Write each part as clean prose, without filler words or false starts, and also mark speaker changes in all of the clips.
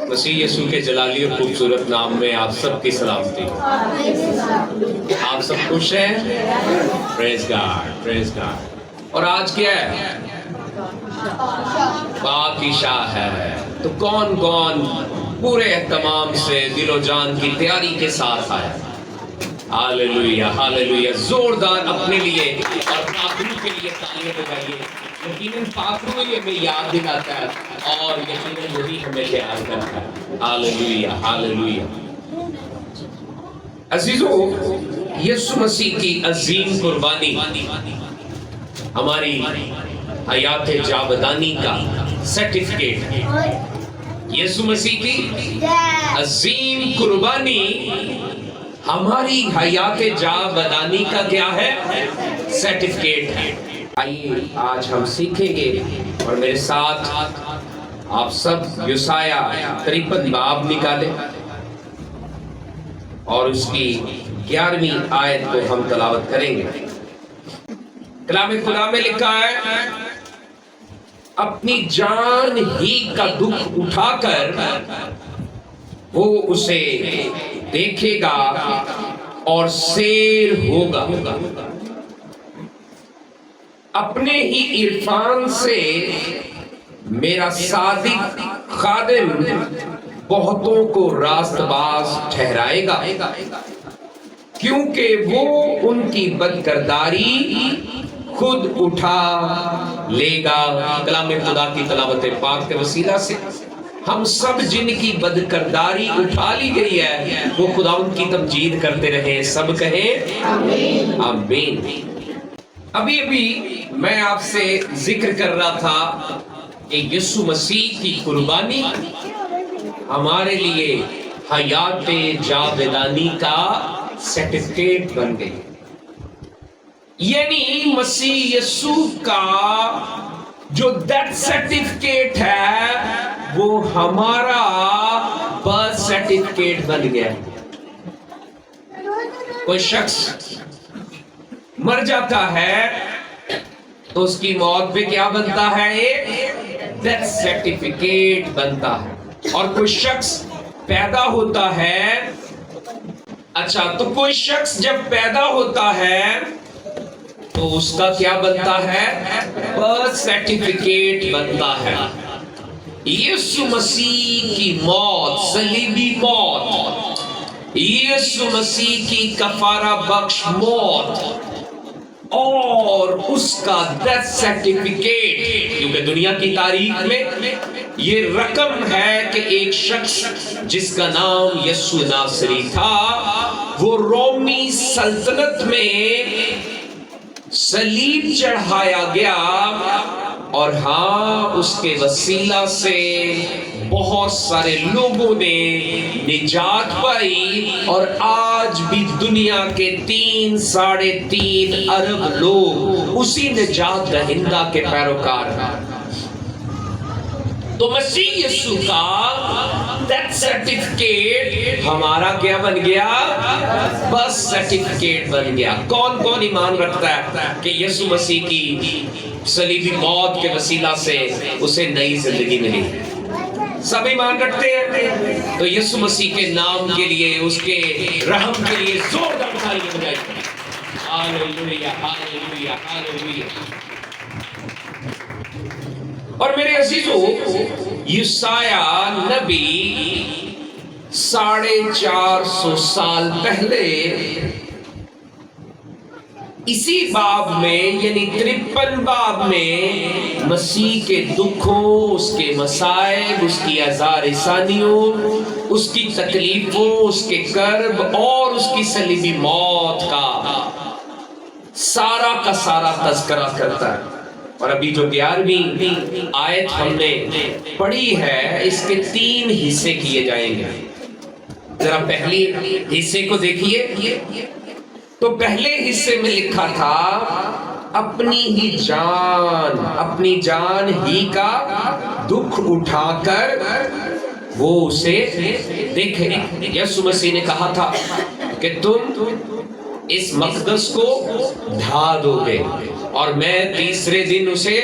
Speaker 1: مسیح یسوع کے جلالی اور خوبصورت نام میں آپ سب کی سلامتی۔ آپ سب خوش ہیں؟ پریز گاڈ، پریز گاڈ۔ اور آج کیا ہے؟ باقی شاہ ہے۔ تو کون کون پورے اہتمام سے دل و جان کی تیاری کے ساتھ آیا؟ ہاللیلویہ، ہاللیلویہ۔ زوردار اپنے لیے اور پاکرو کے لیے تالیاں بجائیے۔ یقیناً پاکرو یہ ہمیں یاد دلاتا ہے اور یقیناً وہی ہمیں تیار کرتا ہے۔ ہاللیلویہ، ہاللیلویہ۔ عزیزو، یسوع مسیح کی عظیم قربانی ہماری حیات جاودانی کا سرٹیفکیٹ ہے۔ یسوع مسیح کی عظیم قربانی ہماری حیات جاودانی کا کیا ہے؟ سرٹیفکیٹ ہے۔ آئیے آج ہم سیکھیں گے اور میرے ساتھ آپ سب یسایہ 53 باب نکالیں اور اس کی 11ویں آیت کو ہم تلاوت کریں گے۔ کلام خدا میں لکھا ہے، اپنی جان ہی کا دکھ اٹھا کر وہ اسے دیکھے گا اور سیر ہوگا، اپنے ہی عرفان سے میرا صادق خادم بہتوں کو راست باز ٹھہرائے گا، کیونکہ وہ ان کی بدکرداری خود اٹھا لے گا۔ کلام خدا کی تلاوت پاک کے وسیلہ سے ہم سب جن کی بدکرداری اٹھا لی گئی ہے وہ خدا ان کی تمجید کرتے رہے، سب کہیں آمین، آمین۔ ابھی میں آپ سے ذکر کر رہا تھا کہ یسوع مسیح کی قربانی ہمارے لیے حیات جاودانی کا سرٹیفکیٹ بن گئی، یعنی مسیح یسوع کا جو ڈیتھ سرٹیفکیٹ ہے وہ ہمارا برتھ سرٹیفکیٹ بن گیا۔ کوئی شخص مر جاتا ہے تو اس کی موت پہ کیا بنتا ہے؟ ایک ڈیتھ سرٹیفکیٹ بنتا ہے۔ اور کوئی شخص پیدا ہوتا ہے، اچھا تو کوئی شخص جب پیدا ہوتا ہے تو اس کا کیا بنتا ہے؟ برتھ سرٹیفکیٹ بنتا ہے۔ یسوع مسیح کی موت، صلیبی موت، یسوع مسیح کی کفارہ بخش موت اور اس کا ڈیتھ سرٹیفکیٹ، کیونکہ دنیا کی تاریخ میں یہ رقم ہے کہ ایک شخص جس کا نام یسوع ناصری تھا وہ رومی سلطنت میں صلیب چڑھایا گیا، اور ہاں اس کے وسیلہ سے بہت سارے لوگوں نے نجات پائی، اور آج بھی دنیا کے 3.5 ارب لوگ اسی نجات دہندہ کے پیروکار ہیں۔ تو مسیح یسوع کا ڈیتھ سرٹیفکیٹ ہمارا کیا بن گیا؟ برتھ سرٹیفکیٹ بن گیا۔ کون کون ایمان رکھتا ہے کہ یسوع مسیح کی صلیبی موت کے وسیلہ سے اسے نئی زندگی ملی؟ سب ایمان رکھتے ہیں؟ تو یسوع مسیح کے نام کے لیے، اس کے رحم کے لیے زوردار تالیاں بجائیے۔ ہاللیلویہ، ہاللیلویہ، ہاللیلویہ۔ اور میرے عزیزو، یسایہ نبی 450 سال پہلے اسی باب میں، یعنی 53 باب میں مسیح کے دکھوں، اس کے مصائب، اس کی آزاررسانیوں، اس کی تکلیفوں، اس کے کرب اور اس کی صلیبی موت کا سارا تذکرہ کرتا ہے۔ اور ابھی جو 11ویں آیت ہم نے پڑھی ہے، اس کے 3 حصے کیے جائیں گے۔ ذرا پہلی حصے کو دیکھیے۔ تو پہلے حصے میں لکھا تھا، اپنی جان ہی کا دکھ اٹھا کر وہ اسے دیکھے گا۔ یسوع مسیح نے کہا تھا کہ تم اس مقدس کو ڈھا دو گے اور میں تیسرے دن اسے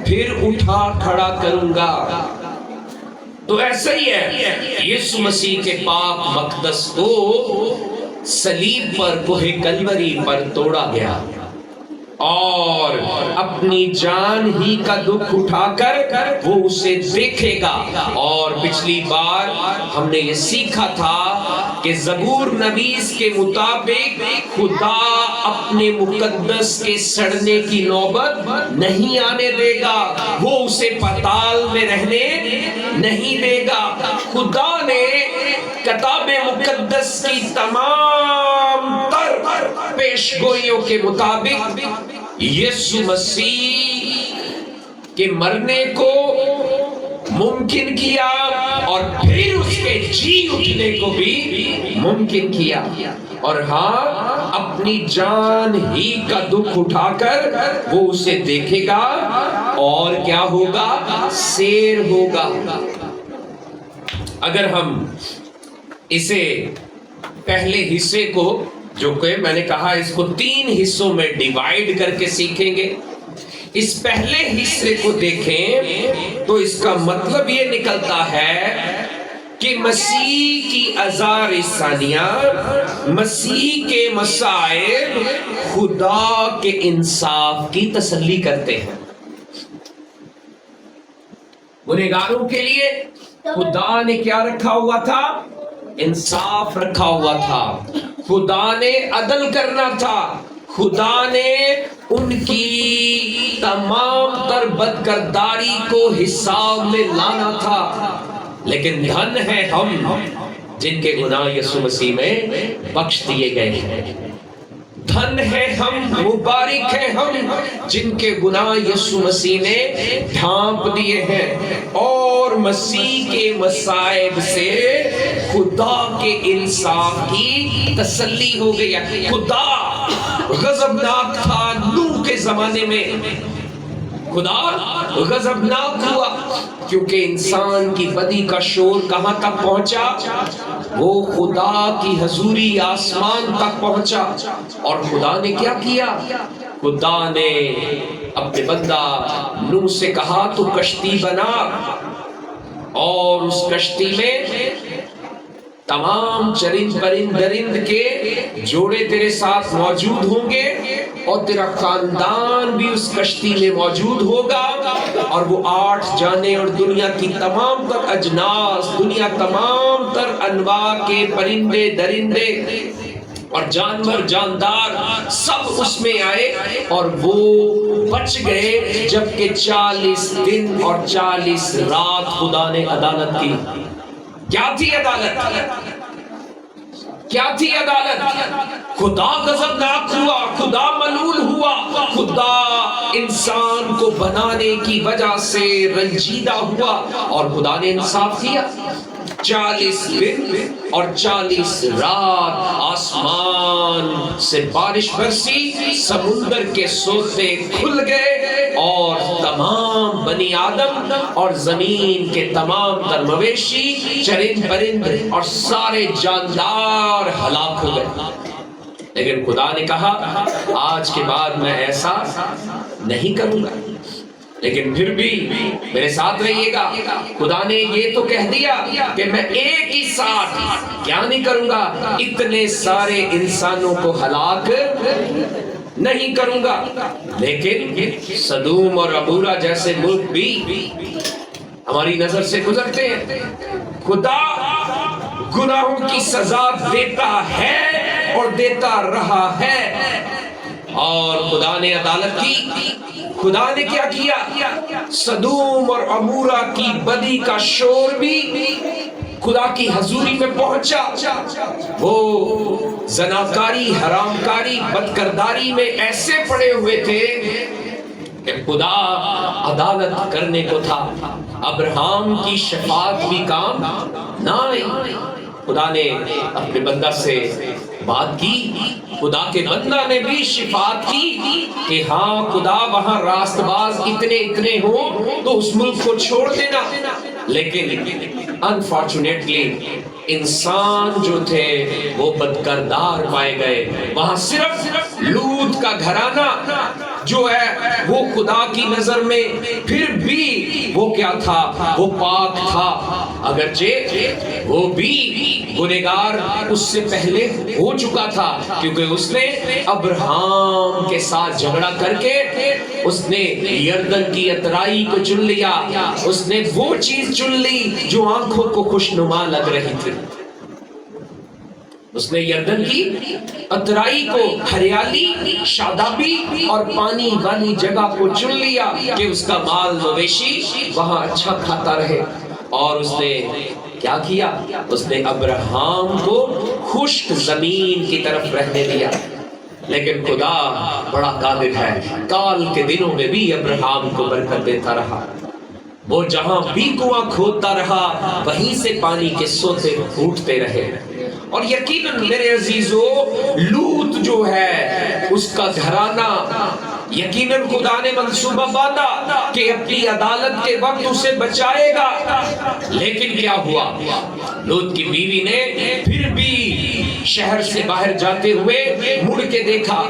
Speaker 1: پھر اٹھا کھڑا کروں گا۔ تو ایسا ہی ہے، یسوع مسیح کے پاک مقدس کو صلیب پر کوہ کلوری پر توڑا گیا اور اپنی جان ہی کا دکھ اٹھا کر وہ اسے دیکھے گا۔ اور پچھلی بار ہم نے یہ سیکھا تھا کہ زبور نویس کے مطابق خدا اپنے مقدس کے سڑنے کی نوبت نہیں آنے دے گا، وہ اسے پتال میں رہنے نہیں دے گا۔ خدا نے کتاب مقدس کی تمام تر پیش گوئیوں کے مطابق یسوع مسیح کے مرنے کو ممکن کیا اور پھر اس کے جی اٹھنے کو بھی ممکن کیا، اور ہاں اپنی جان ہی کا دکھ اٹھا کر وہ اسے دیکھے گا اور کیا ہوگا؟ سیر ہوگا۔ اگر ہم اسے پہلے حصے کو، جو کہ میں نے کہا اس کو 3 حصوں میں ڈیوائیڈ کر کے سیکھیں گے، اس پہلے حصے کو دیکھیں تو اس کا مطلب یہ نکلتا ہے کہ مسیح کی آزار ثانیہ، مسیح کے مصائب خدا کے انصاف کی تسلی کرتے ہیں۔ گنہگاروں کے لیے خدا نے کیا رکھا ہوا تھا؟ انصاف رکھا ہوا تھا، خدا نے عدل کرنا تھا، خدا نے ان کی تمام تر بدکرداری کو حساب میں لانا تھا۔ لیکن دھن ہے ہم جن کے گناہ یسوع مسیح میں بخش دیے گئے ہیں، دھن ہے ہم، مبارک ہے ہم جن کے گناہ یسوع مسیح نے ڈھانپ دیے ہیں، اور مسیح کے مصائب سے خدا کے انصاف کی تسلی ہو گئی۔ خدا غضبناک تھا نوح کے زمانے میں، خدا غضبناک ہوا کیونکہ انسان کی بدی کا شور کہاں تک پہنچا؟ وہ خدا کی حضوری آسمان تک پہنچا، اور خدا نے کیا کیا؟ خدا نے اپنے بندہ نوح سے کہا تو کشتی بنا، اور اس کشتی میں تمام چرند پرند درند کے جوڑے تیرے ساتھ موجود ہوں گے، اور تیرا خاندان بھی اس کشتی میں موجود ہوگا، اور وہ 8 جانیں اور دنیا کی تمام تر اجناس، دنیا تمام تر انواع کے پرندے درندے اور جانور جاندار سب اس میں آئے، اور وہ بچ گئے، جبکہ 40 دن اور 40 رات خدا نے عدالت کی۔ کیا تھی عدالت؟ کیا تھی عدالت؟ خدا غضبناک ہوا، خدا ملول ہوا، خدا انسان کو بنانے کی وجہ سے رنجیدہ ہوا، اور خدا نے انصاف کیا۔ 40 دن اور 40 رات آسمان سے بارش برسی، سمندر کے سوتے کھل گئے، اور تمام بنی آدم اور زمین کے تمام تر مویشی، چرند پرند اور سارے جاندار ہلاک ہو گئے۔ لیکن خدا نے کہا آج کے بعد میں ایسا نہیں کروں گا، لیکن پھر بھی میرے ساتھ رہیے گا۔ خدا نے یہ تو کہہ دیا کہ میں ایک ہی ساتھ کیا نہیں کروں گا، اتنے سارے انسانوں کو ہلاک نہیں کروں گا۔ لیکن سدوم اور عمورہ جیسے ملک بھی ہماری نظر سے گزرتے ہیں۔ خدا گناہوں کی سزا دیتا ہے اور دیتا رہا ہے، اور خدا نے عدالت کی۔ خدا نے کیا کیا؟ سدوم اور عمورہ کی بدی کا شور بھی خدا کی حضوری میں پہنچا۔ وہ زناکاری، حرامکاری، بدکرداری میں ایسے پڑے ہوئے تھے کہ خدا عدالت کرنے کو تھا۔ ابراہیم کی شفاعت بھی کام نہ آئی۔ خدا نے اپنے بندہ سے بات کی، خدا کے بندہ نے بھی شفاعت کی کہ ہاں خدا وہاں راست باز اتنے ہوں تو اس ملک کو چھوڑ دینا۔ لیکن انفارچونیٹلی انسان جو تھے وہ بدکردار پائے گئے۔ وہاں صرف لوط کا گھرانہ جو ہے وہ خدا کی نظر میں پھر بھی وہ کیا تھا؟ وہ پاک تھا، اگرچہ وہ بھی گنہگار اس سے پہلے ہو چکا تھا، کیونکہ اس نے ابراہیم کے ساتھ جھگڑا کر کے اس نے یردن کی اترائی کو چن لیا، اس نے وہ چیز چن لی جو آنکھوں کو خوشنما لگ رہی تھی، اس نے یردن کی اترائی کو، ہریالی، شادابی اور پانی والی جگہ کو چن لیا کہ اس کا مال مویشی وہاں اچھا کھاتا رہے، اور اس نے کیا کیا؟ اس نے ابراہیم کو خشک زمین کی طرف رہنے دیا، لیکن خدا بڑا قادر ہے، کال کے دنوں میں بھی ابراہیم کو برکت دیتا رہا، وہ جہاں بھی کنواں کھودتا رہا وہیں سے پانی کے سوتے پھوٹتے رہے، اور یقیناً میرے عزیزو لوط جو ہے اس کا گھرانہ، یقیناً خدا نے منصوبہ باندھا کہ اپنی عدالت کے وقت اسے بچائے گا، لیکن کیا ہوا؟ لوط کی بیوی نے پھر بھی شہر سے باہر جاتے ہوئے مڑ کے دیکھا،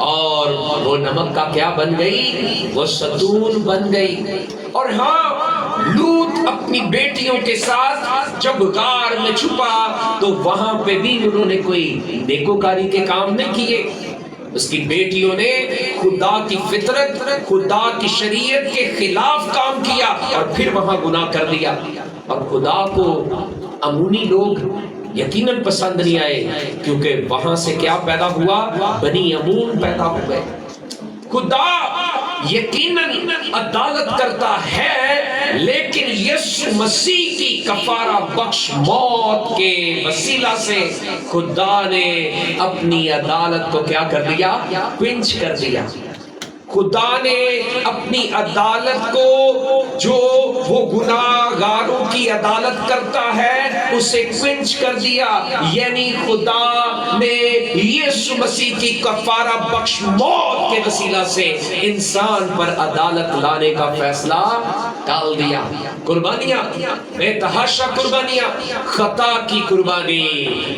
Speaker 1: اور وہ نمک کا کیا بن گئی؟ وہ ستون بن گئی۔ اور ہاں، لوط اپنی بیٹیوں کے ساتھ جب غار میں چھپا تو وہاں پہ بھی انہوں نے کوئی نیکوکاری کے کام نہیں کیے، اس کی بیٹیوں نے خدا کی فطرت، خدا کی شریعت کے خلاف کام کیا اور پھر وہاں گناہ کر دیا، اور خدا کو امونی لوگ یقیناً پسند نہیں آئے، کیونکہ وہاں سے کیا پیدا ہوا؟ بنی امون پیدا ہوئے۔ خدا یقیناً عدالت کرتا ہے، لیکن یسوع مسیح کی کفارہ بخش موت کے وسیلہ سے خدا نے اپنی عدالت کو کیا کر دیا؟ پنچ کر دیا۔ خدا نے اپنی عدالت کو، جو وہ گناہگاروں کی عدالت کرتا ہے، اسے پنچ کر دیا، یعنی خدا نے یسوع مسیح کی کفارہ بخش موت کے وسیلہ سے انسان پر عدالت لانے کا فیصلہ ڈال دیا۔ قربانیاں، بے تحاشا قربانیاں، خطا کی قربانی،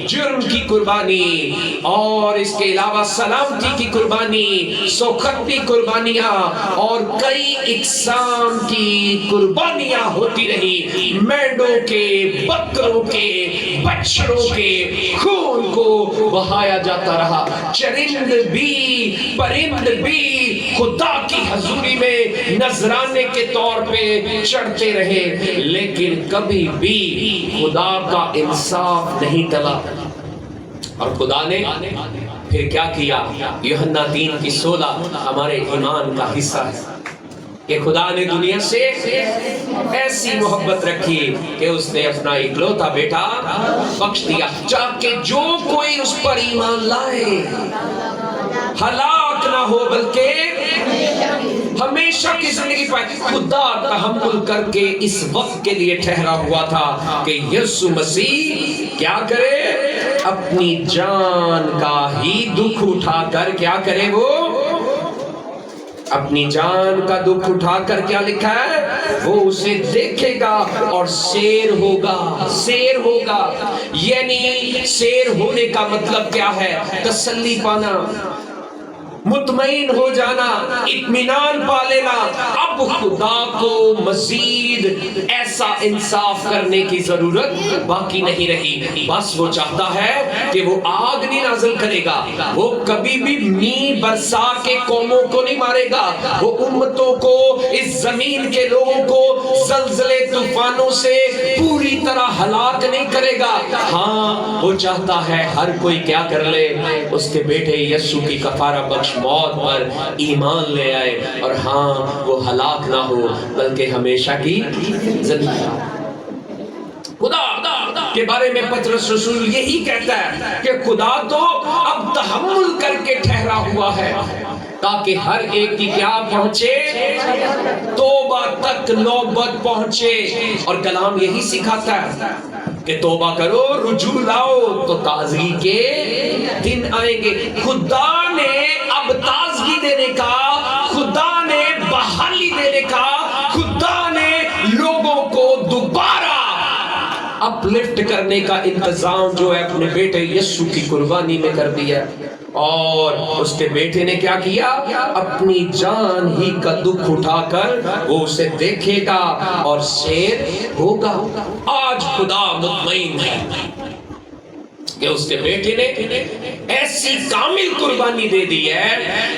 Speaker 1: جرم کی قربانی، اور اس کے علاوہ سلامتی کی قربانی، سوختگی قربانیاں اور کئی اقسام کی قربانیاں ہوتی رہی، مینڈوں کے، بکروں کے، بچڑوں کے خون کو بہایا جاتا رہا، چرند بھی پرند بھی خدا کی حضوری میں نذرانے کے طور پہ چڑھتے رہے، لیکن کبھی بھی خدا کا انصاف نہیں ٹلا۔ اور خدا نے پھر کیا کیا؟ یوحنا 3:16 ہمارے ایمان کا حصہ ہے کہ خدا نے دنیا سے ایسی محبت رکھی کہ اس نے اپنا اکلوتا بیٹا بخش دیا، تاکہ جو کوئی اس پر ایمان لائے ہلاک نہ ہو بلکہ ہمیشہ کی زندگی پائے۔ خدا تحمل کر کے اس وقت کے لیے ٹھہرا ہوا تھا کہ یسوع مسیح کیا کرے؟ اپنی جان کا ہی دکھ اٹھا کر کیا کرے؟ وہ اپنی جان کا دکھ اٹھا کر کیا لکھا ہے؟ وہ اسے دیکھے گا اور سیر ہوگا۔ سیر ہوگا یعنی سیر ہونے کا مطلب کیا ہے؟ تسلی پانا، مطمئن ہو جانا، اطمینان پا لینا۔ اب خدا کو مزید ایسا انصاف کرنے کی ضرورت باقی نہیں رہی، بس وہ چاہتا ہے کہ وہ آگ نہیں نازل کرے گا، وہ کبھی بھی می برسا کے قوموں کو نہیں مارے گا، وہ امتوں کو، اس زمین کے لوگوں کو زلزلے طوفانوں سے پوری طرح ہلاک نہیں کرے گا۔ ہاں، وہ چاہتا ہے ہر کوئی کیا کر لے؟ اس کے بیٹے یسوع کی کفارہ بخش موت پر ایمان لے آئے، اور ہاں، وہ ہلاک نہ ہو بلکہ ہمیشہ کی زندگی۔ خدا کے بارے میں پطرس رسول یہی کہتا ہے کہ خدا تو اب تحمل کر کے ٹھہرا ہوا ہے تاکہ ہر ایک کی کیا پہنچے؟ توبہ تک نوبت پہنچے۔ اور کلام یہی سکھاتا ہے کہ توبہ کرو، رجوع لاؤ تو تازگی کے دن آئیں گے۔ خدا نے اب تازگی دینے کا، خدا نے بحالی دینے کا، خدا نے لوگوں کو دوبارہ اپلفٹ کرنے کا انتظام جو ہے اپنے بیٹے یسوع کی قربانی میں کر دیا، اور اس کے بیٹے نے کیا کیا؟ اپنی جان ہی کا دکھ اٹھا کر وہ اسے دیکھے گا اور شیر ہوگا۔ آج خدا مطمئن ہے کہ اس کے بیٹے نے ایسی کامل قربانی دے دی ہے،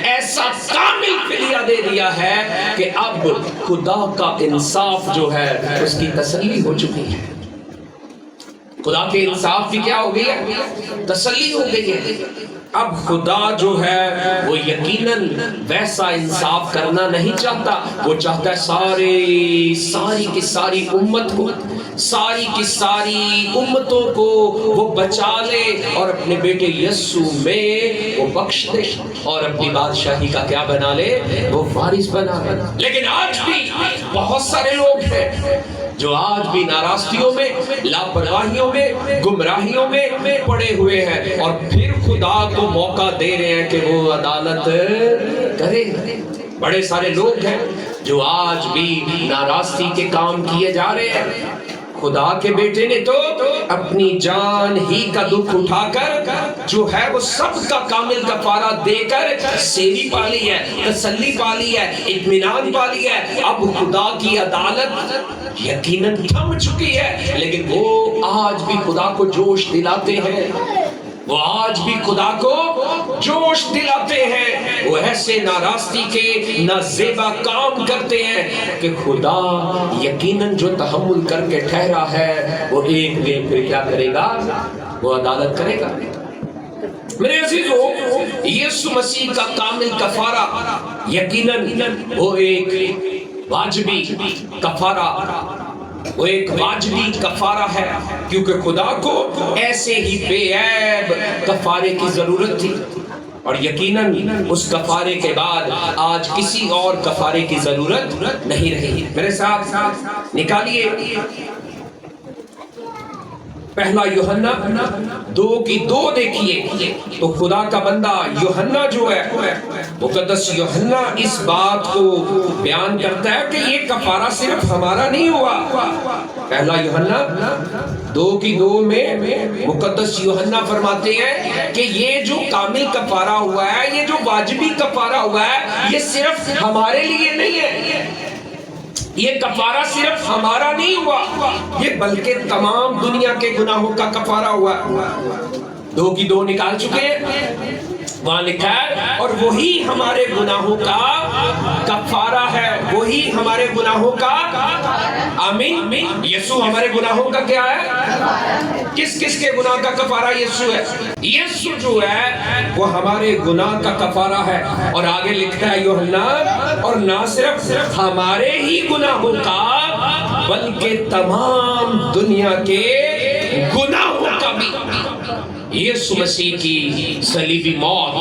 Speaker 1: ایسا کامل فدیہ دے دیا ہے کہ اب خدا کا انصاف جو ہے اس کی تسلی ہو چکی ہے۔ خدا کے انصاف کی کیا ہو گئی ہے؟ تسلی ہو گئی ہے۔ اب خدا جو ہے وہ یقیناً ویسا انصاف کرنا نہیں چاہتا، وہ چاہتا ہے ساری کی ساری امت کو، ساری کی ساری امتوں کو وہ بچا لے اور اپنے بیٹے یسوع میں وہ بخش دے اور اپنی بادشاہی کا کیا بنا لے؟ وہ وارث بنا لے۔ لیکن آج بھی بہت سارے لوگ ہیں جو آج بھی ناراضگیوں میں، لاپرواہیوں میں، گمراہیوں میں پڑے ہوئے ہیں، اور پھر خدا کو موقع دے رہے ہیں کہ وہ عدالت کرے۔ بڑے سارے لوگ ہیں جو آج بھی ناراضگی کے کام کیے جا رہے ہیں۔ خدا کے بیٹے نے تو اپنی جان ہی کا دکھ اٹھا کر جو ہے وہ سب کا کامل کفارہ دے کر سیری پالی ہے، تسلی پالی ہے، اطمینان پالی ہے۔ اب خدا کی عدالت یقیناً تھم چکی ہے، لیکن وہ آج بھی خدا کو جوش دلاتے ہیں، وہ آج بھی خدا کو جوش دلاتے ہیں۔ وہ ایسے ناراضگی کے نازیبا کام کرتے ہیں کہ خدا یقیناً جو تحمل کر کے ٹھہرا ہے وہ ایک دن پھر کیا کرے گا؟ وہ عدالت کرے گا۔ میرے عزیزو، یسوع مسیح کا کامل کفارہ یقیناً وہ ایک واجبی کفارہ، وہ ایک واجبی کفارہ ہے، کیونکہ خدا کو ایسے ہی بے عیب کفارے کی ضرورت تھی، اور یقیناً اس کفارے کے بعد آج کسی اور کفارے کی ضرورت نہیں رہی۔ میرے ساتھ نکالیے پہلا یوحنا 2:2 دیکھیے تو خدا کا بندہ یوحنا جو ہے، مقدس یوحنا اس بات کو بیان کرتا ہے کہ یہ کفارہ صرف ہمارا نہیں ہوا۔ پہلا یوحنا 2:2 میں مقدس یوحنا فرماتے ہیں کہ یہ جو کامل کفارہ ہوا ہے، یہ جو واجبی کفارہ ہوا ہے، یہ صرف ہمارے لیے نہیں ہے، یہ کفارہ صرف ہمارا نہیں ہوا، یہ بلکہ تمام دنیا کے گناہوں کا کفارہ ہوا۔ 2:2 نکال چکے ہیں، وہاں لکھا ہے اور وہی ہمارے گناہوں کا کفارہ ہے، وہی ہمارے گناہوں کا، آمین۔ یسوع ہمارے گناہوں کا کیا ہے؟ کس کس کے گناہ کا کفارہ یسوع ہے؟ یسوع جو ہے وہ ہمارے گناہ کا کفارہ ہے، اور آگے لکھتا ہے یوحنا، اور نہ صرف ہمارے ہی گناہوں کا بلکہ تمام دنیا کے گناہوں کا بھی۔ یسوع مسیح کی صلیبی موت،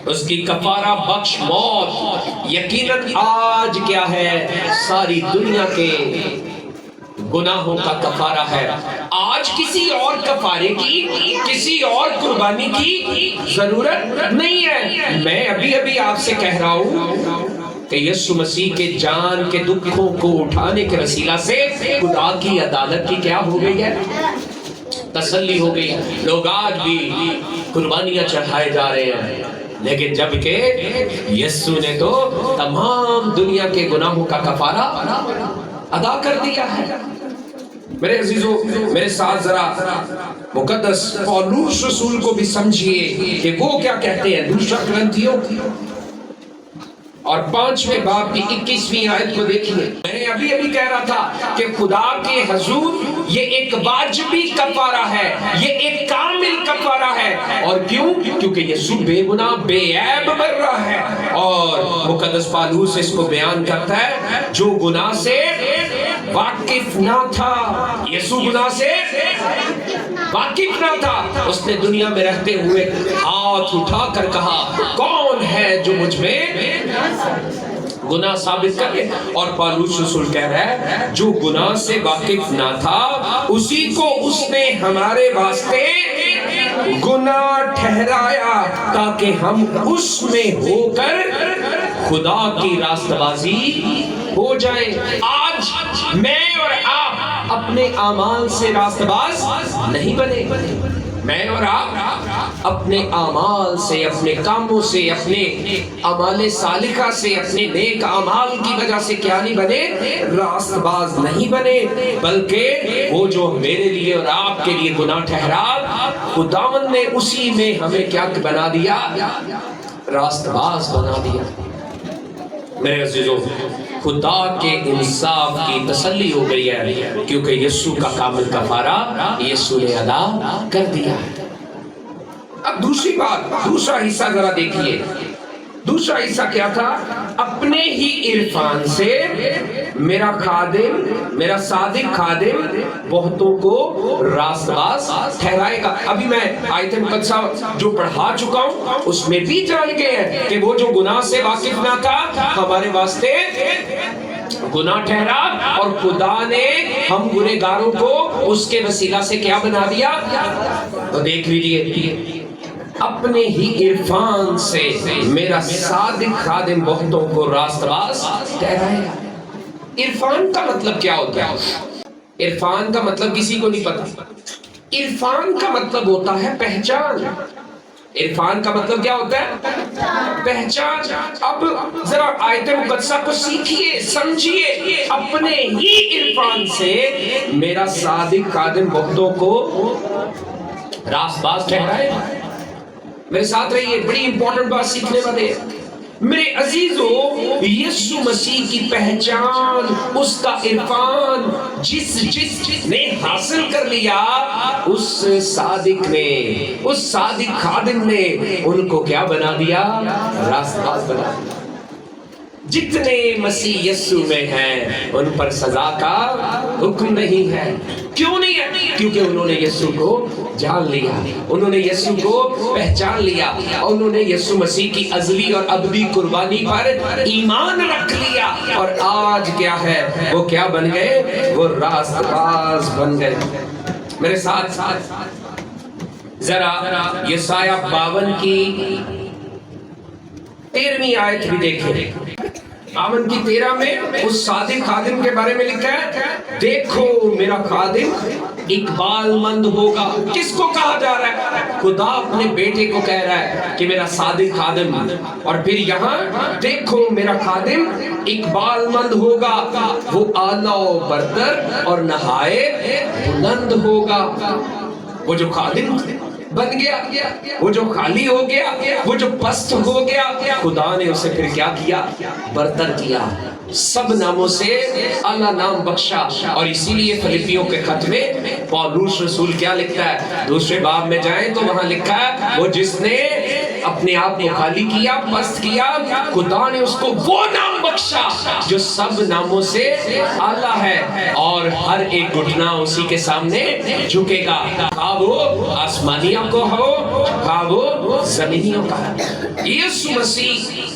Speaker 1: اس کی کفارہ بخش موت یقیناً آج کیا ہے؟ ساری دنیا کے گناہوں کا کفارہ ہے۔ آج کسی اور کفارے کی، کسی اور قربانی کی ضرورت نہیں ہے۔ میں ابھی آپ سے کہہ رہا ہوں کہ یسوع مسیح کے جان کے دکھوں کو اٹھانے کے وسیلہ سے خدا کی عدالت کی کیا ہو گئی ہے؟ تسلی ہو گئی۔ لوگ آج بھی قربانیاں چڑھائے جا رہے ہیں، لیکن جبکہ یسوع نے تو تمام دنیا کے گناہوں کا کفارہ ادا کر دیا ہے۔ میرے عزیزو، میرے ساتھ ذرا مقدس پولس رسول کو بھی سمجھیے کہ وہ کیا کہتے ہیں۔ دوسرا کرنتھیوں اور 5ویں باب کی 21ویں آیت کو دیکھیے۔ میں نے ابھی کہہ رہا تھا کہ خدا کے حضور یہ ایک واجبی کفارہ ہے، یہ ایک کامل کفارہ ہے، اور کیوں؟ کیونکہ یسوع بے گناہ بے عیب مر رہا ہے، اور مقدس پالوس اس کو بیان کرتا ہے جو گناہ سے واقف نہ تھا، یسوع گناہ سے واقف نہ تھا، اس نے دنیا میں رہتے ہوئے ہاتھ اٹھا کر کہا کون ہے جو مجھ میں گناہ ثابت کرے؟ اور پالوس رسول کہہ رہا ہے جو گناہ سے واقف نہ تھا اسی کو اس نے ہمارے واسطے گناہ ٹھہرایا تاکہ ہم اس میں ہو کر خدا کی راست بازی ہو جائے۔ آج میں اور آپ اپنے اعمال سے راست باز نہیں بنے. میں اور آپ اپنے اعمال سے، اپنے کاموں سے، اپنے اعمال صالحہ سے، اپنے نیک اعمال کی وجہ سے کیا نہیں بنے؟ راست باز نہیں بنے، بلکہ وہ جو میرے لیے اور آپ کے لیے گناہ ٹھہرا، خداوند نے اسی میں ہمیں کیا بنا دیا؟ راست باز بنا دیا. میرے عزیزوں، خدا کے انصاف کی تسلی ہو گئی ہے، کیونکہ یسوع کا کامل کفارہ یسوع نے ادا کر دیا ہے. اب دوسری بات، دوسرا حصہ ذرا دیکھیے. دوسرا حصہ کیا تھا؟ اپنے ہی عرفان سے میرا خادم، میرا صادق خادم بہتوں کو راست باز ٹھہرائے گا. ابھی میں آیت مقدسہ جو پڑھا چکا ہوں اس میں بھی جان گئے ہیں کہ وہ جو گناہ سے واقف نہ تھا ہمارے واسطے گناہ ٹھہرا، اور خدا نے ہم گنہگاروں کو اس کے وسیلہ سے کیا بنا دیا؟ تو دیکھ لیجیے، اپنے ہی عرفان سے میرا صادق خادم بہتوں کو راست باز ٹھہرائے گا. عرفان کا مطلب کیا ہوتا ہے؟ عرفان کا مطلب کسی کو نہیں پتا. عرفان کا مطلب ہوتا ہے پہچان. عرفان کا مطلب کیا ہوتا ہے؟ پہچان. اب ذرا آیت مقدسہ کو سیکھیے، سمجھیے. اپنے ہی عرفان سے میرا صادق خادم بہتوں کو راست باز ٹھہرائے گا. میرے ساتھ رہیے، بڑی امپورٹنٹ بات سیکھنے والے ہیں. میرے عزیزو، یسوع مسیح کی پہچان، اس کا عرفان جس نے حاصل کر لیا، اس صادق نے، اس صادق خادم نے ان کو کیا بنا دیا؟ راست باز بنا دیا. جتنے مسیح یسوع میں ہیں ان پر سزا کا حکم نہیں ہے. کیوں نہیں ہے؟ کیونکہ انہوں نے یسوع کو جان لیا، انہوں نے یسوع کو پہچان لیا، اور انہوں نے یسوع مسیح کی ازلی اور ابدی قربانی پر ایمان رکھ لیا. اور آج کیا ہے؟ وہ کیا بن گئے؟ وہ راست باز بن گئے. میرے ساتھ ذرا یسایہ 52 کی 13ویں آیت بھی دیکھیں. 52 کی 13 میں اس صادق خادم کے بارے میں لکھا ہے، دیکھو میرا خادم اقبال مند ہوگا. کس کو کہا جا رہا ہے؟ خدا اپنے بیٹے کو کہہ رہا ہے کہ میرا صادق خادم. اور پھر یہاں دیکھو میرا خادم اقبال مند ہوگا، وہ اعلیٰ و برتر اور نہایت بلند ہوگا. وہ جو خادم بن گیا، وہ جو خالی ہو گیا، وہ جو پست ہو گیا، خدا نے اسے پھر کیا کیا؟ برتر کیا، سب ناموں سے اعلیٰ نام بخشا. اور اسی لیے فلپیوں کے خط میں پولس رسول کیا لکھتا ہے؟ دوسرے باب میں جائیں تو وہاں لکھا ہے، وہ جس نے اپنے آپ کو خالی کیا، پست کیا، خدا نے اس کو وہ نام بخشا جو سب ناموں سے اعلیٰ ہے، اور ہر ایک گھٹنا اسی کے سامنے جھکے گا، خواہ وہ آسمانیوں کو ہو، خواہ وہ زمینیوں کا. یسوع مسیح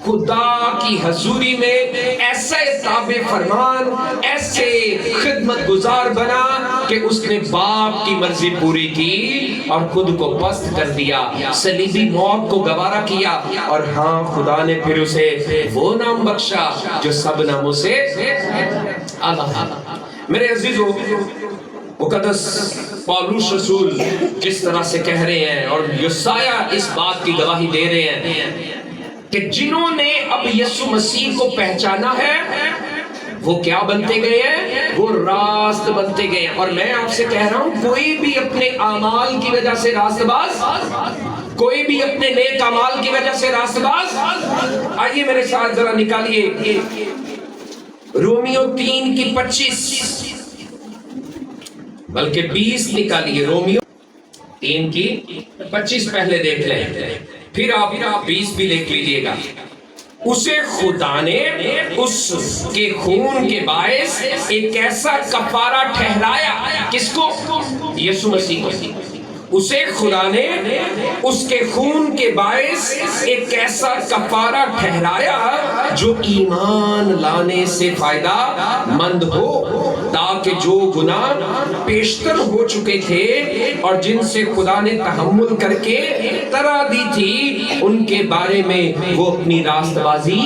Speaker 1: خدا کی حضوری میں ایسے تابع فرمان، ایسے خدمت گزار بنا کہ اس نے باپ کی مرضی پوری کی اور خود کو پست کر دیا، صلیبی موت کو گوارا کیا. اور ہاں، خدا نے پھر اسے وہ نام بخشا جو سب ناموں سے اعلیٰ. میرے عزیزو، مقدس پولس رسول جس طرح سے کہہ رہے ہیں، اور یسایہ اس بات کی گواہی دے رہے ہیں کہ جنہوں نے اب یسوع مسیح کو پہچانا ہے وہ کیا بنتے گئے ہیں؟ وہ راست بنتے گئے ہیں. اور میں آپ سے کہہ رہا ہوں، کوئی بھی اپنے اعمال کی وجہ سے راست باز، کوئی بھی اپنے نیک اعمال کی وجہ سے راست باز. آئیے میرے ساتھ ذرا نکالیے رومیو 3 کی 25، بلکہ 20 نکالیے. رومیو 3 کی 25 پہلے دیکھ لیں، پھر آپ 20 بھی دیکھ لیجیے گا. اسے خدا نے اس کے خون کے باعث ایک ایسا کفارہ ٹھہرایا. کس کو؟ یسوع مسیح کو. اسے خدا نے اس کے خون کے باعث ایک ایسا کفارہ ٹھہرایا جو ایمان لانے سے فائدہ مند ہو، تاکہ جو گناہ پیشتر ہو چکے تھے اور جن سے خدا نے تحمل کر کے ترا دی تھی، ان کے بارے میں وہ اپنی راست بازی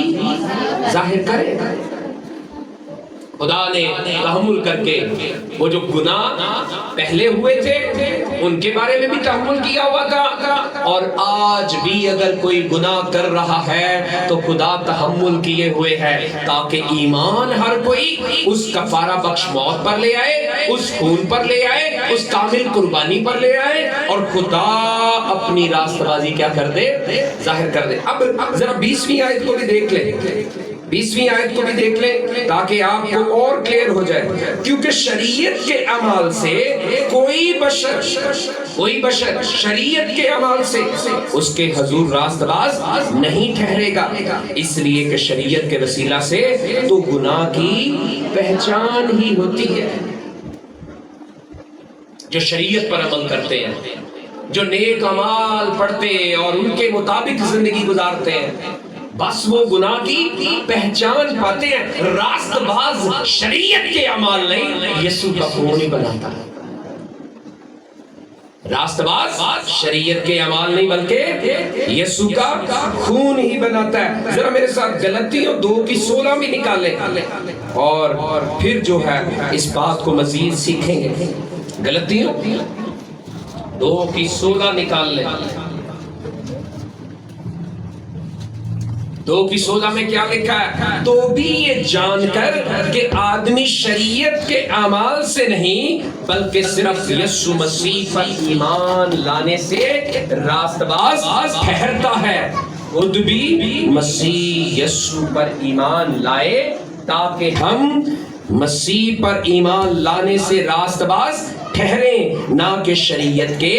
Speaker 1: ظاہر کرے. خدا نے تحمل کر کے وہ جو گناہ پہلے ہوئے تھے ان کے بارے میں بھی تحمل کیا ہوا تھا، اور آج بھی اگر کوئی گناہ کر رہا ہے تو خدا تحمل کیے ہوئے ہے تاکہ ایمان ہر کوئی اس کفارہ بخش موت پر لے آئے، اس خون پر لے آئے، اس کامل قربانی پر لے آئے، اور خدا اپنی راست بازی کیا کر دے؟ ظاہر کر دے۔ اب ذرا 20ویں آیت کو بھی دیکھ لیں، 20ویں آیت کو بھی دیکھ لیں تاکہ آپ کو اور کلیئر ہو جائے۔ کیونکہ شریعت کے اعمال سے کوئی بشر شریعت کے اعمال سے اس کے حضور راست باز نہیں ٹھہرے گا، اس لیے کہ شریعت کے وسیلہ سے تو گناہ کی پہچان ہی ہوتی ہے۔ جو شریعت پر عمل کرتے ہیں، جو نیک اعمال پڑھتے ہیں اور ان کے مطابق زندگی گزارتے ہیں، بس وہ گناہ کی پہچان پاتے ہیں۔ راست باز شریعت کے اعمال نہیں، یسوع کا خون ہی بناتا ہے۔ راست باز شریعت کے اعمال نہیں بلکہ یسوع کا خون ہی بناتا ہے۔ ذرا میرے ساتھ غلطیوں 2:16 بھی نکالیں اور پھر جو ہے اس بات کو مزید سیکھیں گے۔ غلطیوں 2:16 نکال لیں۔ 2:16 میں کیا لکھا ہے؟ تو بھی یہ جان کر کہ آدمی شریعت کے اعمال سے نہیں بلکہ صرف یسوع مسیح پر ایمان لانے سے راست باز ٹھہرتا ہے، خود بھی مسیح یسوع پر ایمان لائے تاکہ ہم مسیح پر ایمان لانے سے راست باز ٹھہریں، نہ کہ شریعت کے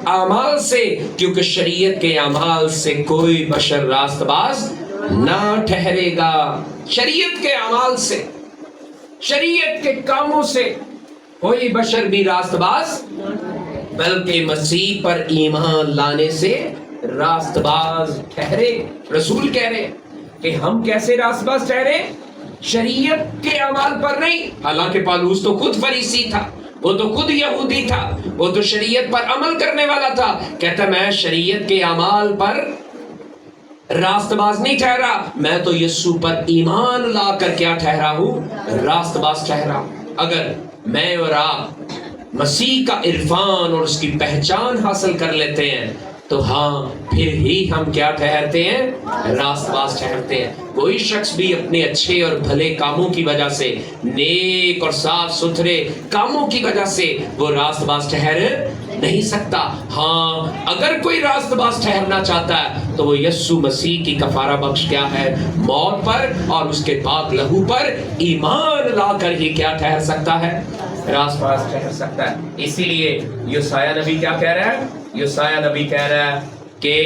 Speaker 1: اعمال سے، کیونکہ شریعت کے اعمال سے کوئی بشر راست باز نہ ٹھہرے گا۔ شریعت کے اعمال سے، شریعت کے کاموں سے کوئی بشر بھی راست باز، بلکہ مسیح پر ایمان لانے سے راست باز ٹھہرے۔ رسول کہہ رہے کہ ہم کیسے راست باز ٹھہرے؟ شریعت کے اعمال پر نہیں۔ حالانکہ پالوس تو خود فریسی تھا، وہ تو خود یہودی تھا، وہ تو شریعت پر عمل کرنے والا تھا، کہتا میں شریعت کے اعمال پر راست باز نہیں ٹھہرا، میں تو یسوع پر ایمان لا کر کیا ٹھہرا ہوں؟ راست باز ٹھہرا۔ اگر میں اور آپ مسیح کا عرفان اور اس کی پہچان حاصل کر لیتے ہیں تو ہاں پھر ہی ہم کیا ٹھہرتے ہیں؟ راست باز ٹھہرتے ہیں۔ کوئی شخص بھی اپنے اچھے اور بھلے کاموں کی وجہ سے، نیک اور صاف ستھرے کاموں کی وجہ سے وہ راست باز ٹھہر نہیں سکتا۔ ہاں اگر کوئی راست باز ٹھہرنا چاہتا ہے تو وہ یسوع مسیح کی کفارہ بخش کیا ہے؟ موت پر اور اس کے پاک لہو پر ایمان لا کر ہی کیا ٹھہر سکتا ہے؟ راست باز ٹھہر سکتا ہے۔ اسی لیے یسایہ نبی کیا کہہ رہا ہے؟ یسایہ نبی کہہ رہا ہے کہ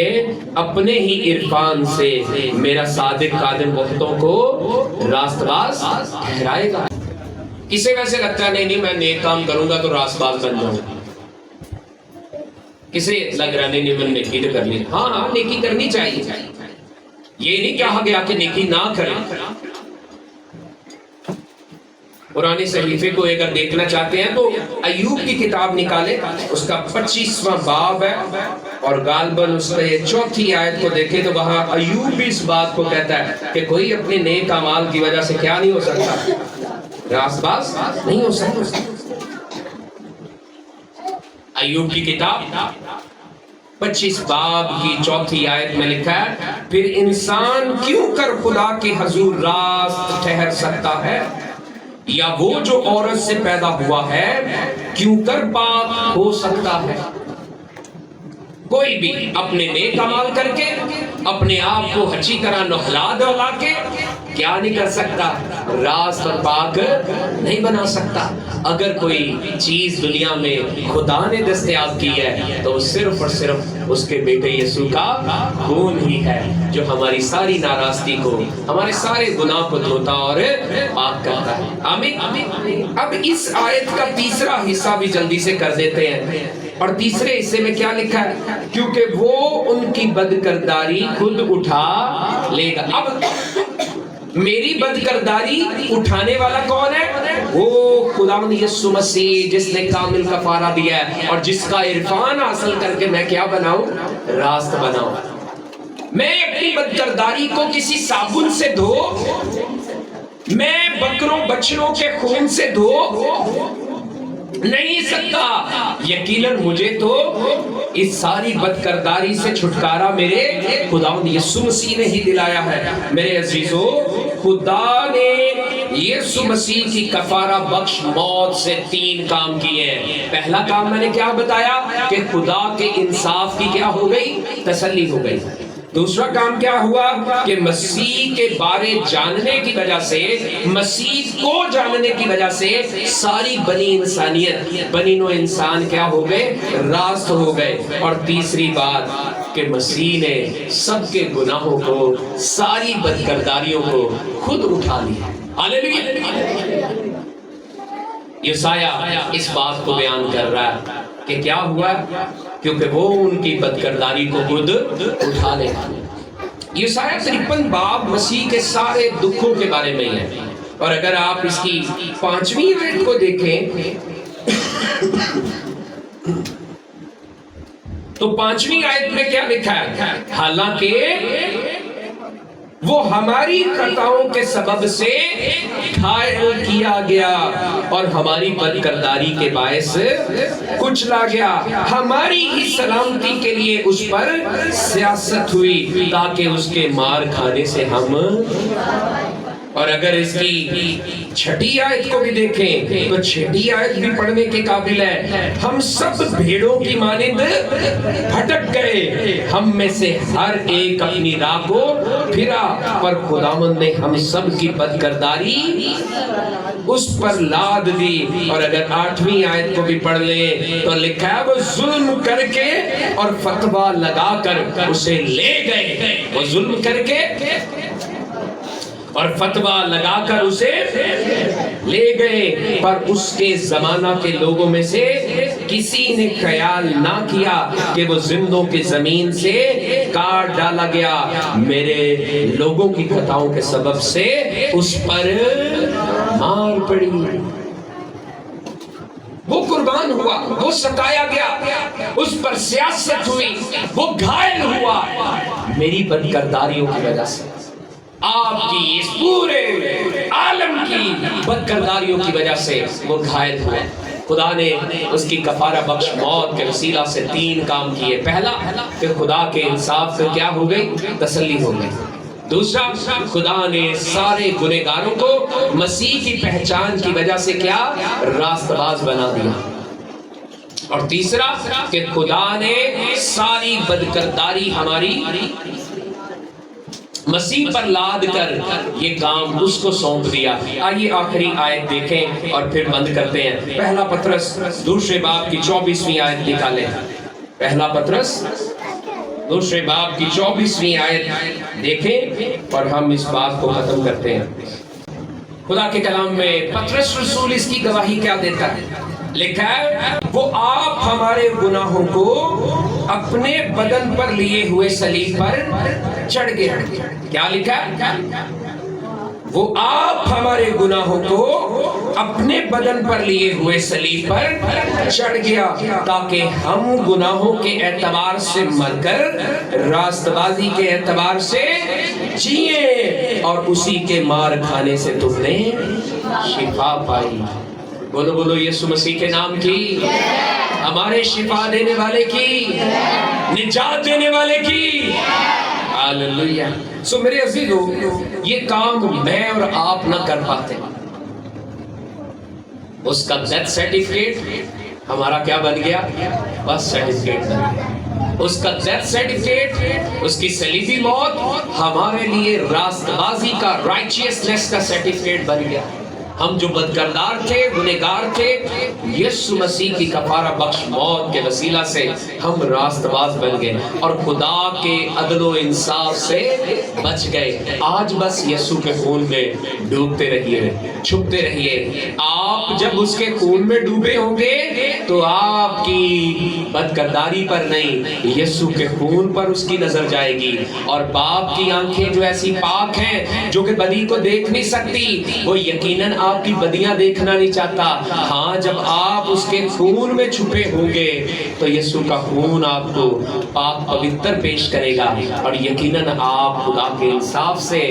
Speaker 1: اپنے ہی عرفان سے میرا صادق خادم بہتوں کو راست باز ٹھہرائے گا۔ کسے ویسے لگتا ہے نہیں میں نیک کام کروں گا تو راست باز بن جاؤں گا؟ کسے لگ رہا نہیں میں نیکی تو کرنی؟ ہاں نیکی کرنی چاہیے، یہ نہیں کہا گیا کہ نیکی نہ کریں۔ پرانے صحیفے کو اگر دیکھنا چاہتے ہیں تو ایوب کی کتاب نکالے، اس کا 25واں باب ہے اور غالباً اس کے 4تھی آیت کو دیکھیں تو وہاں ایوب بھی اس بات کو کہتا ہے کہ کوئی اپنے نیک اعمال کی وجہ سے کیا نہیں ہو سکتا؟ راست باز نہیں ہو سکتا۔ ایوب کی کتاب 25 باب کی 4تھی آیت میں لکھا ہے پھر انسان کیوں کر خدا کے حضور راست ٹھہر سکتا ہے، یا وہ جو عورت سے پیدا ہوا ہے کیوں کر پاک ہو سکتا ہے؟ کوئی بھی اپنے نیک عمل کر کے اپنے آپ کو اچھی طرح نہلا دہلا کے کیا نہیں کر سکتا؟ راست اور پاک نہیں بنا سکتا۔ اگر کوئی چیز دنیا میں خدا نے دستیاب کی ہے تو صرف اور صرف اس کے بیٹے یسوع کا خون ہی ہے جو ہماری ساری ناراستی کو، ہمارے سارے گناہ کو دھوتا اور پاک کرتا ہے۔ آمین۔ اب اس آیت کا تیسرا حصہ بھی جلدی سے کر دیتے ہیں، اور تیسرے حصے میں کیا لکھا ہے؟ کیونکہ وہ ان کی بدکرداری خود اٹھا لے گا۔ اب میری بدکرداری اٹھانے والا کون ہے؟ وہ خداوند یسوع مسیح جس نے کامل کفارہ دیا ہے اور جس کا عرفان حاصل کر کے میں کیا بناؤں؟ راست بناؤں۔ میں اپنی بدکرداری کو کسی صابن سے دھو میں بکروں بچڑوں کے خون سے دھو نہیں سکتا، یقیناً مجھے تو اس ساری بدکرداری سے چھٹکارا میرے خداوند یسوع مسیح نے ہی دلایا ہے۔ میرے عزیزو، خدا نے یسوع مسیح کی کفارہ بخش موت سے 3 کام کیے ہیں۔ پہلا کام میں نے کیا بتایا کہ خدا کے انصاف کی کیا ہو گئی؟ تسلی ہو گئی۔ دوسرا کام کیا ہوا کہ مسیح کے بارے جاننے کی وجہ سے، مسیح کو جاننے کی وجہ سے ساری بنی انسانیت، بنی نوع انسان کیا ہو گئے؟ راست ہو گئے۔ اور تیسری بات کہ مسیح نے سب کے گناہوں کو، ساری بدکرداریوں کو خود اٹھا لیا۔ ہاللیلویہ۔ یسایہ اس بات کو بیان کر رہا ہے کہ کیا ہوا؟ کیونکہ وہ ان کی بدکرداری کو خود اٹھا لے۔ یسایہ 53 باب مسیح کے سارے دکھوں کے بارے میں ہے، اور اگر آپ اس کی 5ویں آیت کو دیکھیں تو 5ویں آیت میں کیا لکھا ہے؟ حالانکہ وہ ہماری خطاؤں کے سبب سے گھائل کیا گیا اور ہماری بدکرداری کے باعث کچلا گیا، ہماری ہی سلامتی کے لیے اس پر سیاست ہوئی تاکہ اس کے مار کھانے سے ہم۔ اور اگر اس کی 6ٹھی آیت کو بھی دیکھیں تو 6ٹھی آیت بھی پڑھنے کے قابل ہے۔ ہم سب بھیڑوں کی مانند بھٹک گئے، ہم میں سے ہر ایک اپنی راہ کو پھرا، پر خداوند نے ہم سب کی بدکرداری اس پر لاد دی۔ اور اگر 8ویں آیت کو بھی پڑھ لیں تو لکھا ہے وہ ظلم کر کے اور فتویٰ لگا کر اسے لے گئے، وہ ظلم کر کے اور فتویٰ لگا کر اسے لے گئے، پر اس کے زمانہ کے لوگوں میں سے کسی نے خیال نہ کیا کہ وہ زندوں کی زمین سے کاٹ ڈالا گیا، میرے لوگوں کی خطاؤں کے سبب سے اس پر مار پڑی۔ وہ قربان ہوا، وہ ستایا گیا، اس پر سیاست ہوئی، وہ گھائل ہوا میری بدکرداریوں کی وجہ سے، آپ کی اس پورے عالم کی بدکرداریوں کی وجہ سے وہ گھائل ہوا۔ خدا نے اس کی کفارہ بخش موت کے وسیلہ سے 3 کام کیے۔ پہلا کہ خدا کے انصاف سے کیا ہو گئی؟ تسلی ہو گئی۔ دوسرا، خدا نے سارے گنہگاروں کو مسیح کی پہچان کی وجہ سے کیا؟ راست باز بنا دیا۔ اور تیسرا کہ خدا نے ساری بدکرداری ہماری مسیح پر لاد کر یہ کام اس کو سونپ دیا۔ آئیے آخری آیت دیکھیں اور پھر بند کرتے ہیں۔ پہلا پطرس 2 باب کی 24ویں آیت نکالیں۔ پہلا پطرس 2 باب کی 24ویں آیت دیکھیں اور ہم اس بات کو ختم کرتے ہیں۔ خدا کے کلام میں پطرس رسول اس کی گواہی کیا دیتا ہے؟ لکھا ہے وہ آپ ہمارے گناہوں کو اپنے بدن پر لیے ہوئے صلیب پر چڑھ گیا۔ کیا لکھا ہے؟ وہ آپ ہمارے گناہوں کو اپنے بدن پر لیے ہوئے صلیب پر چڑھ گیا تاکہ ہم گناہوں کے اعتبار سے مر کر راست بازی کے اعتبار سے جیے، اور اسی کے مار کھانے سے تم نے شفا پائی۔ بولو بولو یسوع مسیح کے نام کی، ہمارے شفا دینے والے کی، نجات دینے والے کی۔ ہاللیلویہ۔ سو میرے عزیزو، یہ کام میں اور آپ نہ کر پاتے۔ اس کا ڈیتھ سرٹیفکیٹ ہمارا کیا بن گیا؟ بس سرٹیفکیٹ بن گیا۔ اس کا ڈیتھ سرٹیفکیٹ، اس کی صلیبی موت ہمارے لیے راست بازی کا، رائچیسنس کا سرٹیفکیٹ بن گیا۔ ہم جو بدکردار تھے، گنہگار تھے، یسوع مسیح کی کفارہ بخش موت کے وسیلہ سے ہم راست باز بن گئے اور خدا کے عدل و انصاف سے بچ گئے۔ آج بس یسوع کے خون میں ڈوبتے رہیے، چھپتے رہیے۔ آپ جب اس کے خون میں ڈوبے ہوں گے تو آپ کی بدکرداری پر نہیں، یسوع کے خون پر اس کی نظر جائے گی، اور باپ کی آنکھیں جو ایسی پاک ہیں جو کہ بدی کو دیکھ نہیں سکتی، وہ یقیناً آپ کی بدیاں دیکھنا نہیں چاہتا. ہاں جب آپ اس کے خون میں چھپے ہوں گے تو یسوع کا خون آپ کو پاک پوتر پیش کرے گا اور یقیناً آپ خدا کے انصاف سے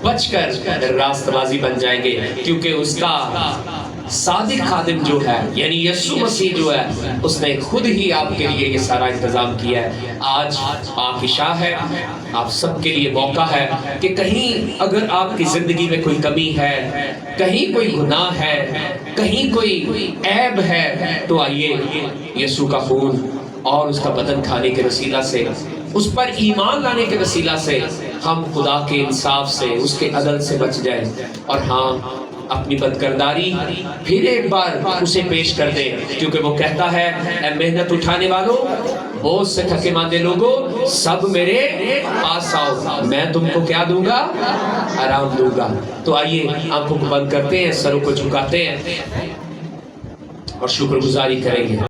Speaker 1: بچ کر راست بازی بن جائیں گے, کیونکہ اس کا صادق خادم جو ہے یعنی یسوع مسیح جو ہے اس نے خود ہی آپ کے لیے یہ سارا انتظام کیا ہے. آج پاک عشاء ہے, آپ سب کے لیے موقع ہے کہ کہیں اگر آپ کی زندگی میں کوئی کمی ہے, کہیں کوئی گناہ ہے, کہیں کوئی عیب ہے, تو آئیے یسوع کا خون اور اس کا بدن کھانے کے وسیلہ سے, اس پر ایمان لانے کے وسیلہ سے ہم خدا کے انصاف سے, اس کے عدل سے بچ جائیں اور ہاں اپنی بدکرداری پھر ایک بار اسے پیش کر دیں, کیونکہ وہ کہتا ہے اے محنت اٹھانے والوں, بہت سے تھکے ماندے لوگوں, سب میرے پاس آؤ, میں تم کو کیا دوں گا؟ آرام دوں گا. تو آئیے آنکھوں کو بند کرتے ہیں, سروں کو جھکاتے ہیں اور شکر گزاری کریں گے.